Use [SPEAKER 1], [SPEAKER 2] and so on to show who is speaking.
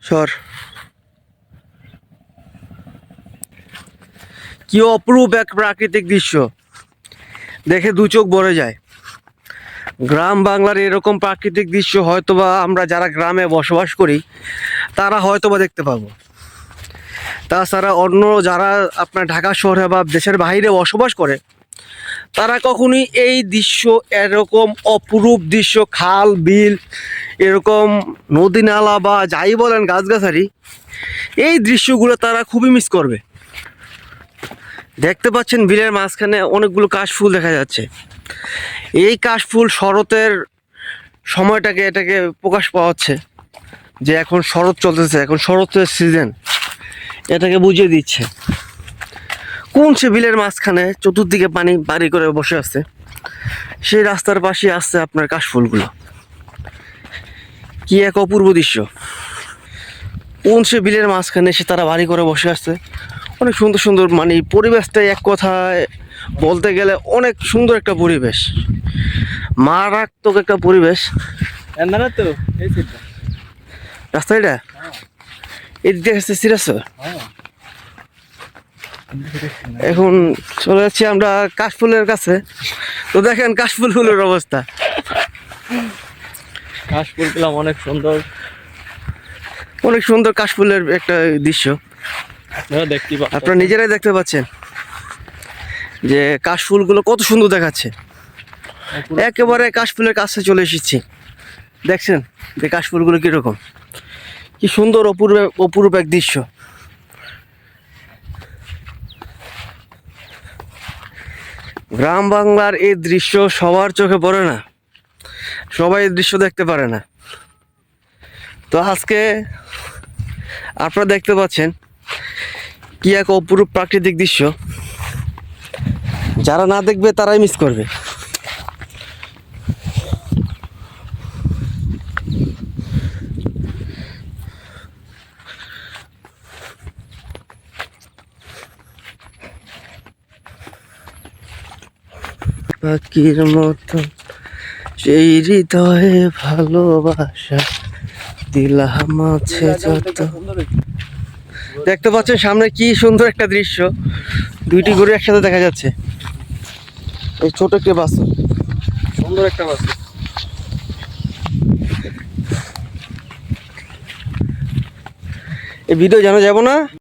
[SPEAKER 1] সর। কি অপরূপ এক প্রাকৃতিক দৃশ্য, দেখে দু চোখ ভরে যায়। গ্রাম বাংলার এরকম প্রাকৃতিক দৃশ্য হয়তোবা আমরা যারা গ্রামে বসবাস করি তারা হয়তোবা দেখতে পাবো। তাছাড়া অন্য যারা আপনার ঢাকা শহরে বা দেশের বাইরে বসবাস করে তারা কখনোই এই দৃশ্য, এরকম অপরূপ দৃশ্য, খাল বিল, এরকম নদী নালা বা যাই বলেন গাছগাছালি, এই দৃশ্যগুলো তারা খুবই মিস করবে। দেখতে পাচ্ছেন বিলের মাঝখানে অনেকগুলো কাশফুল দেখা যাচ্ছে। এই কাশফুল শরতের সময়টাকে এটাকে প্রকাশ পাওয়াচ্ছে যে এখন শরৎ চলতেছে, এখন শরতের সিজন, এটাকে বুঝিয়ে দিচ্ছে। কোন সে বিলের মাঝখানে চতুর্দিকে পানি বাড়ি করে বসে আছে, সেই রাস্তার পাশে আসছে আপনার কাশফুলগুলো। কি এক অপূর্ব দৃশ্য। কোন সে বিলের মাঝখানে সে তারা বাড়ি করে বসে আসছে, অনেক সুন্দর সুন্দর, মানে পরিবেশটাই এক কথায় বলতে গেলে অনেক সুন্দর একটা পরিবেশ, মারাত্মক একটা পরিবেশ।
[SPEAKER 2] তো এই
[SPEAKER 1] রাস্তাটা এই দিকে আসছে সিরাজ। এখন চলে যাচ্ছি আমরা কাশফুলের কাছে। তো দেখেন কাশফুলগুলোর অবস্থা।
[SPEAKER 2] কাশফুল পেলাম, অনেক সুন্দর,
[SPEAKER 1] অনেক সুন্দর কাশফুলের একটা দৃশ্য আপনারা নিজেরাই দেখতে পাচ্ছেন যে কাশফুলগুলো কত সুন্দর দেখাচ্ছে। একেবারে কাশফুলের কাছে চলে এসেছি। দেখছেন যে কাশফুলগুলো কিরকম, কি সুন্দর অপূর্ব অপূর্ব এক দৃশ্য। গ্রাম বাংলার এই দৃশ্য সবার চোখে পড়ে না, সবাই এই দৃশ্য দেখতে পারে না। তো আজকে আপনারা দেখতে পাচ্ছেন কি এক অপরূপ প্রাকৃতিক দৃশ্য, যারা না দেখবে তারাই মিস করবে। পাখির মতন সেই হৃদয়ে ভালোবাসা দিলাম আছে যত। দেখতে পাচ্ছেন সামনে কি সুন্দর একটা দৃশ্য, দুইটি গরু একসাথে দেখা যাচ্ছে। এই ছোট একটা বাস,
[SPEAKER 2] সুন্দর একটা বাস।
[SPEAKER 1] এই ভিডিও জানা যাব না।